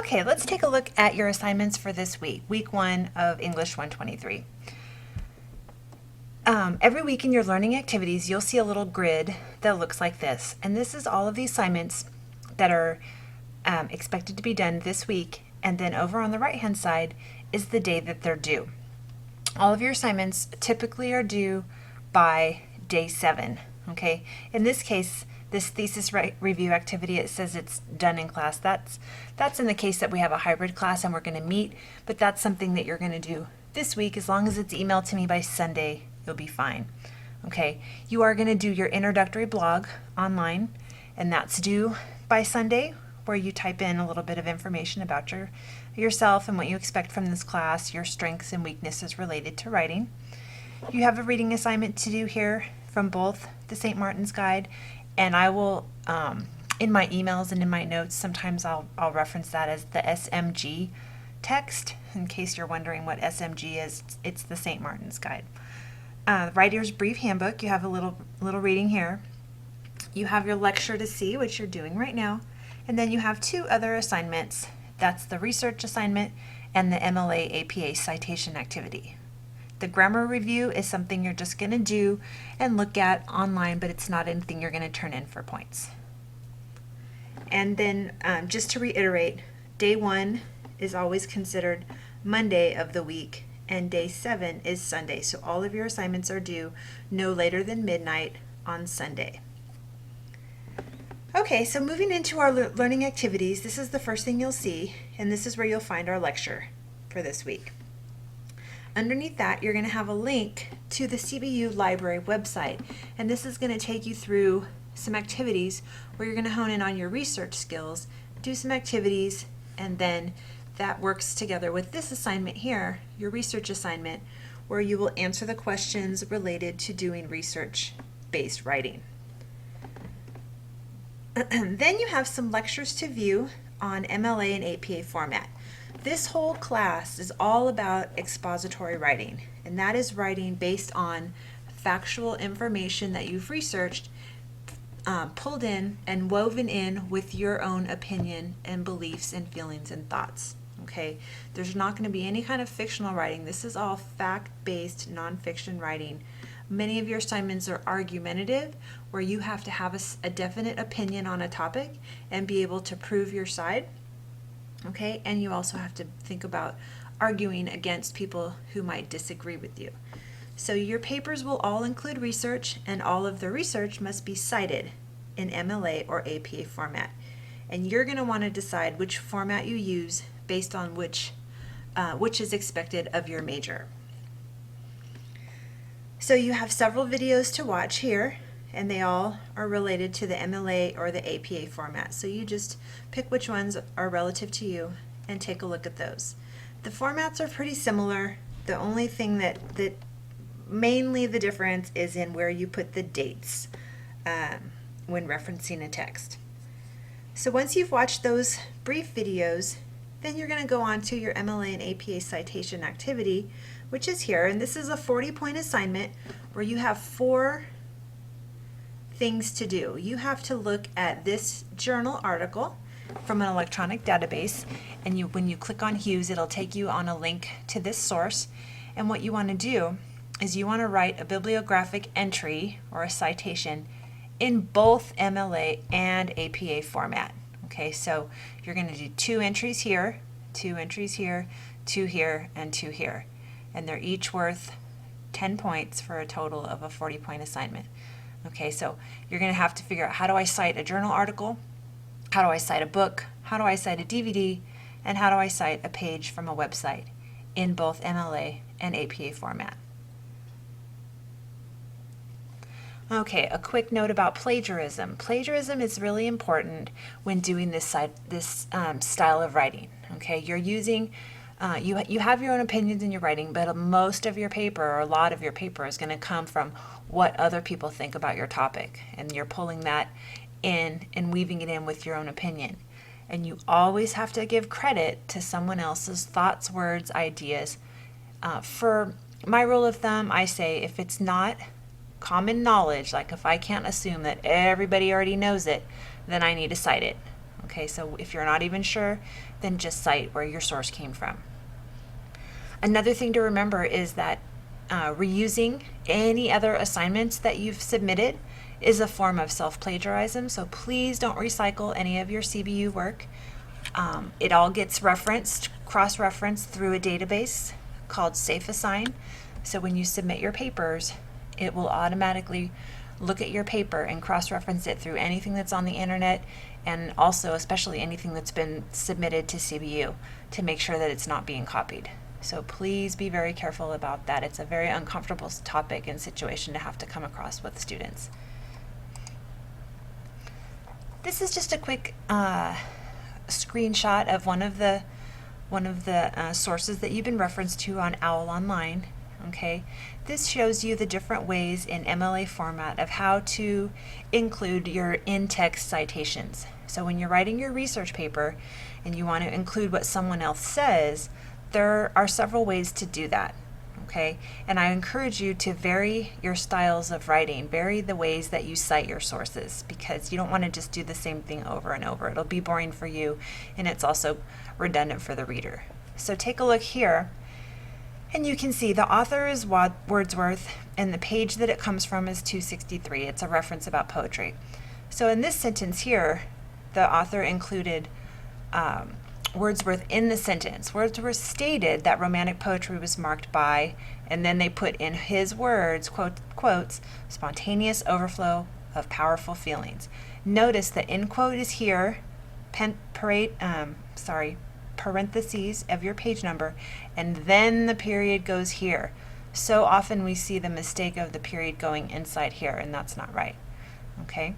Okay, let's take a look at your assignments for this week, week 1 of English 123. Every week in your learning activities, you'll see a little grid that looks like this. And this is all of the assignments that are expected to be done this week. And then over on the right-hand side is the day that they're due. All of your assignments typically are due by day 7. Okay, in this case, this thesis review activity, it says it's done in class. That's in the case that we have a hybrid class and we're going to meet, but that's something that you're going to do this week. As long as it's emailed to me by Sunday, you'll be fine. Okay, you are going to do your introductory blog online, and that's due by Sunday, where you type in a little bit of information about yourself and what you expect from this class, your strengths and weaknesses related to writing. You have a reading assignment to do here from both the St. Martin's Guide, and I will, in my emails and in my notes, sometimes I'll reference that as the SMG text. In case you're wondering what SMG is, it's the St. Martin's Guide. Writer's Brief Handbook, you have a little reading here. You have your lecture to see, which you're doing right now, and then you have 2 other assignments. That's the research assignment and the MLA APA citation activity. The grammar review is something you're just going to do and look at online, but it's not anything you're going to turn in for points. And then just to reiterate, day 1 is always considered Monday of the week, and day 7 is Sunday. So all of your assignments are due no later than midnight on Sunday. Okay, so moving into our learning activities, this is the first thing you'll see, and this is where you'll find our lecture for this week. Underneath that, you're going to have a link to the CBU library website, and this is going to take you through some activities where you're going to hone in on your research skills, do some activities, and then that works together with this assignment here, your research assignment, where you will answer the questions related to doing research-based writing. Then you have some lectures to view on MLA and APA format. This whole class is all about expository writing, and that is writing based on factual information that you've researched, pulled in and woven in with your own opinion and beliefs and feelings and thoughts. Okay, there's not going to be any kind of fictional writing. This is all fact-based nonfiction writing. Many of your assignments are argumentative, where you have to have a definite opinion on a topic and be able to prove your side. Okay, and you also have to think about arguing against people who might disagree with you. So your papers will all include research, and all of the research must be cited in MLA or APA format. And you're going to want to decide which format you use based on which is expected of your major. So you have several videos to watch here, and they all are related to the MLA or the APA format. So you just pick which ones are relative to you and take a look at those. The formats are pretty similar. The only thing that mainly the difference is in where you put the dates when referencing a text. So once you've watched those brief videos, then you're going to go on to your MLA and APA citation activity, which is here, and this is a 40-point assignment where you have 4 things to do. You have to look at this journal article from an electronic database, and when you click on Hughes, it'll take you on a link to this source. And what you want to do is you want to write a bibliographic entry or a citation in both MLA and APA format. Okay, so you're going to do 2 entries here, 2 entries here, 2 here, and 2 here. And they're each worth 10 points for a total of a 40-point assignment. Okay, so you're going to have to figure out, how do I cite a journal article? How do I cite a book? How do I cite a DVD? And how do I cite a page from a website in both MLA and APA format? Okay, a quick note about plagiarism. Plagiarism is really important when doing this style of writing. Okay, you're using, you have your own opinions in your writing, but most of your paper, or a lot of your paper, is going to come from what other people think about your topic, and you're pulling that in and weaving it in with your own opinion. And you always have to give credit to someone else's thoughts, words, ideas. For my rule of thumb, I say if it's not common knowledge, like if I can't assume that everybody already knows it, then I need to cite it. Okay, so if you're not even sure, then just cite where your source came from. Another thing to remember is that reusing any other assignments that you've submitted is a form of self-plagiarism, so please don't recycle any of your CBU work. It all gets referenced, cross-referenced through a database called SafeAssign. So when you submit your papers, it will automatically look at your paper and cross-reference it through anything that's on the internet, and also especially anything that's been submitted to CBU to make sure that it's not being copied. So please be very careful about that. It's a very uncomfortable topic and situation to have to come across with students. This is just a quick screenshot of one of the sources that you've been referenced to on OWL Online. Okay, this shows you the different ways in MLA format of how to include your in-text citations. So when you're writing your research paper and you want to include what someone else says, there are several ways to do that. Okay, and I encourage you to vary your styles of writing, vary the ways that you cite your sources, because you don't want to just do the same thing over and over. It'll be boring for you, and it's also redundant for the reader. So take a look here, and you can see the author is Wordsworth, and the page that it comes from is 263. It's a reference about poetry. So in this sentence here, the author included Wordsworth in the sentence. Wordsworth stated that romantic poetry was marked by, and then they put in his words, quotes, spontaneous overflow of powerful feelings. Notice the end quote is here, parentheses of your page number, and then the period goes here. So often we see the mistake of the period going inside here, and that's not right. Okay?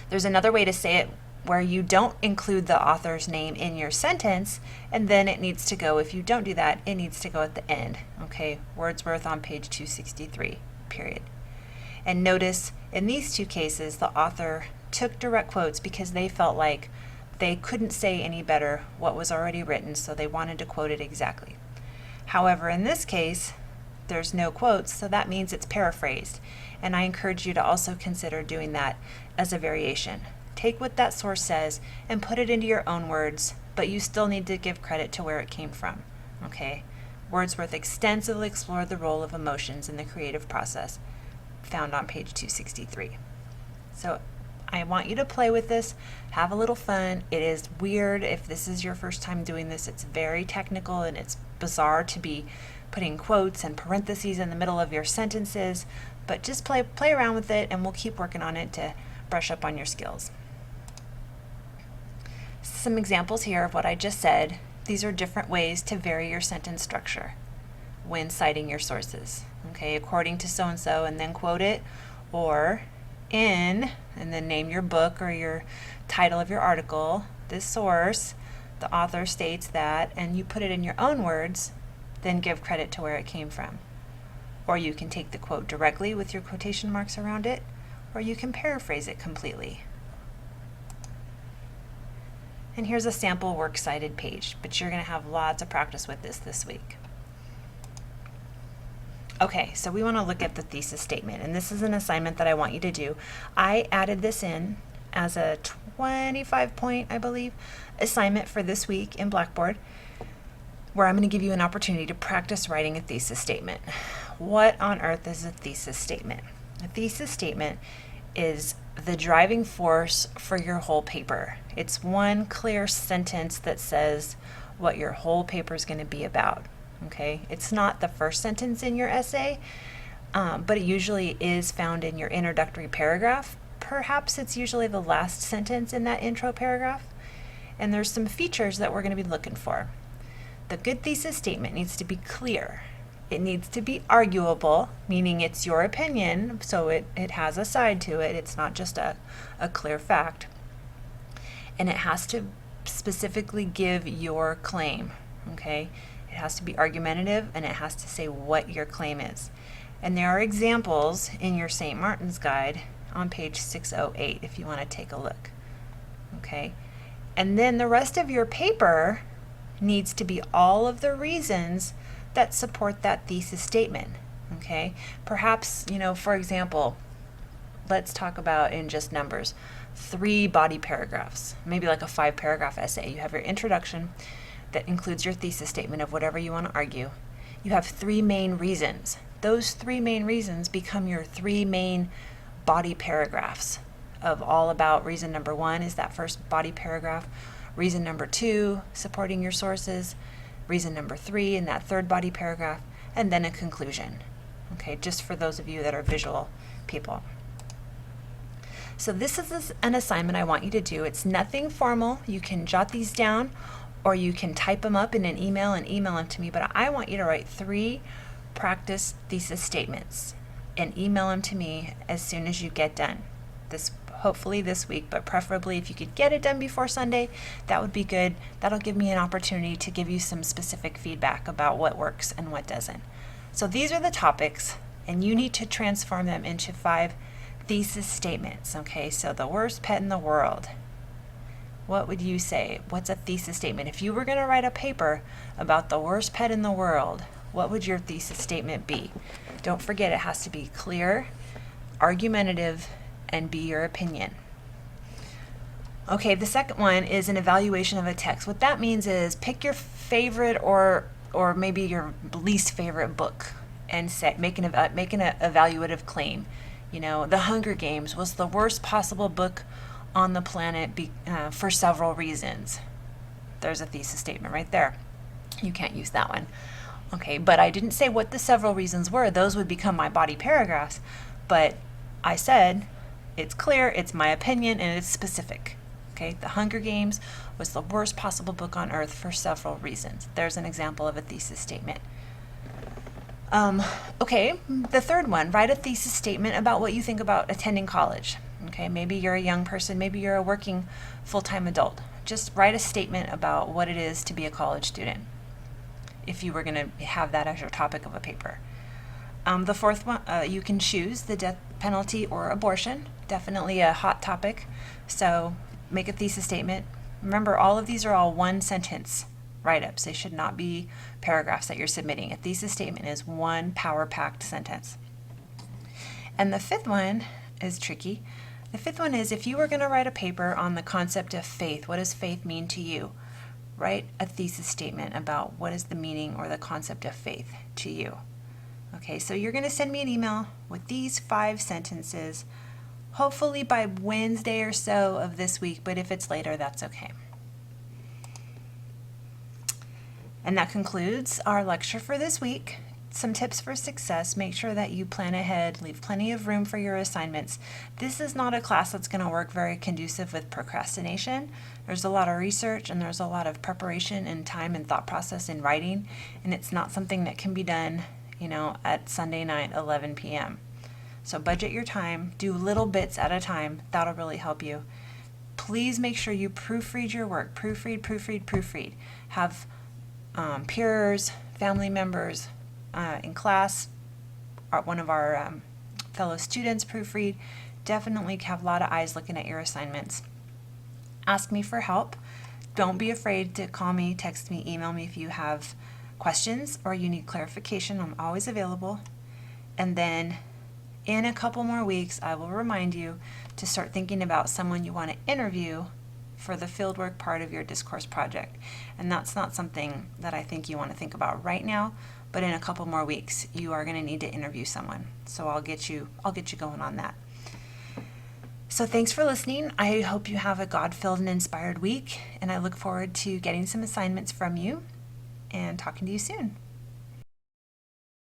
There's another way to say it where you don't include the author's name in your sentence, and then it needs to go, if you don't do that, it needs to go at the end. Okay, Wordsworth on page 263, period. And notice in these two cases, the author took direct quotes because they felt like they couldn't say any better what was already written, so they wanted to quote it exactly. However, in this case, there's no quotes, so that means it's paraphrased. And I encourage you to also consider doing that as a variation. Take what that source says and put it into your own words, but you still need to give credit to where it came from. Okay? Wordsworth extensively explored the role of emotions in the creative process, found on page 263. So I want you to play with this, have a little fun. It is weird if this is your first time doing this. It's very technical and it's bizarre to be putting quotes and parentheses in the middle of your sentences, but just play around with it, and we'll keep working on it to brush up on your skills. Some examples here of what I just said. These are different ways to vary your sentence structure when citing your sources. Okay, according to so-and-so, and then quote it, or in, and then name your book or your title of your article, this source, the author states that, and you put it in your own words, then give credit to where it came from. Or you can take the quote directly with your quotation marks around it, or you can paraphrase it completely. And here's a sample works cited page, but you're going to have lots of practice with this week. Okay, so we want to look at the thesis statement, and this is an assignment that I want you to do. I added this in as a 25-point, I believe, assignment for this week in Blackboard, where I'm going to give you an opportunity to practice writing a thesis statement. What on earth is a thesis statement? A thesis statement is the driving force for your whole paper. It's one clear sentence that says what your whole paper is going to be about. Okay, it's not the first sentence in your essay, but it usually is found in your introductory paragraph. Perhaps it's usually the last sentence in that intro paragraph. And there's some features that we're going to be looking for. The good thesis statement needs to be clear. It needs to be arguable, meaning it's your opinion, so it has a side to it. It's not just a clear fact. And it has to specifically give your claim, okay? It has to be argumentative, and it has to say what your claim is. And there are examples in your St. Martin's Guide on page 608 if you want to take a look, okay? And then the rest of your paper needs to be all of the reasons that support that thesis statement, okay? Perhaps, for example, let's talk about in just numbers. 3 body paragraphs, maybe like a 5-paragraph essay. You have your introduction that includes your thesis statement of whatever you want to argue. You have 3 main reasons. Those 3 main reasons become your 3 main body paragraphs of all about reason number 1 is that first body paragraph, reason number 2, supporting your sources, reason number 3 in that third body paragraph, and then a conclusion. Okay, just for those of you that are visual people. So this is an assignment I want you to do. It's nothing formal. You can jot these down or you can type them up in an email and email them to me, but I want you to write 3 practice thesis statements and email them to me as soon as you get done. Hopefully this week, but preferably if you could get it done before Sunday, that would be good. That'll give me an opportunity to give you some specific feedback about what works and what doesn't. So these are the topics, and you need to transform them into 5 thesis statements. Okay, so the worst pet in the world. What would you say? What's a thesis statement? If you were going to write a paper about the worst pet in the world, what would your thesis statement be? Don't forget, it has to be clear, argumentative, and be your opinion. Okay, the second one is an evaluation of a text. What that means is pick your favorite or maybe your least favorite book and make an evaluative claim. You know, The Hunger Games was the worst possible book on the planet for several reasons. There's a thesis statement right there. You can't use that one. Okay, but I didn't say what the several reasons were. Those would become my body paragraphs. But I said it's clear, it's my opinion, and it's specific. Okay, The Hunger Games was the worst possible book on earth for several reasons. There's an example of a thesis statement. Okay, the third one, write a thesis statement about what you think about attending college. Okay, maybe you're a young person, maybe you're a working full-time adult. Just write a statement about what it is to be a college student if you were going to have that as your topic of a paper. The fourth one, you can choose the death penalty or abortion. Definitely a hot topic. So make a thesis statement. Remember, all of these are all 1-sentence write-ups. They should not be paragraphs that you're submitting. A thesis statement is 1 power-packed sentence. And the 5th one is tricky. The 5th one is if you were going to write a paper on the concept of faith, what does faith mean to you? Write a thesis statement about what is the meaning or the concept of faith to you. Okay, so you're going to send me an email with these 5 sentences, hopefully by Wednesday or so of this week, but if it's later, that's okay. And that concludes our lecture for this week. Some tips for success. Make sure that you plan ahead, leave plenty of room for your assignments. This is not a class that's going to work very conducive with procrastination. There's a lot of research and there's a lot of preparation and time and thought process in writing, and it's not something that can be done at Sunday night, 11 p.m. So budget your time, do little bits at a time. That'll really help you. Please make sure you proofread your work. Proofread. Have peers, family members in class, one of our fellow students proofread. Definitely have a lot of eyes looking at your assignments. Ask me for help. Don't be afraid to call me, text me, email me if you have questions or you need clarification. I'm always available. And then in a couple more weeks, I will remind you to start thinking about someone you want to interview for the fieldwork part of your discourse project. And that's not something that I think you want to think about right now, but in a couple more weeks, you are going to need to interview someone. So I'll get you going on that. So thanks for listening. I hope you have a God-filled and inspired week, and I look forward to getting some assignments from you and talking to you soon.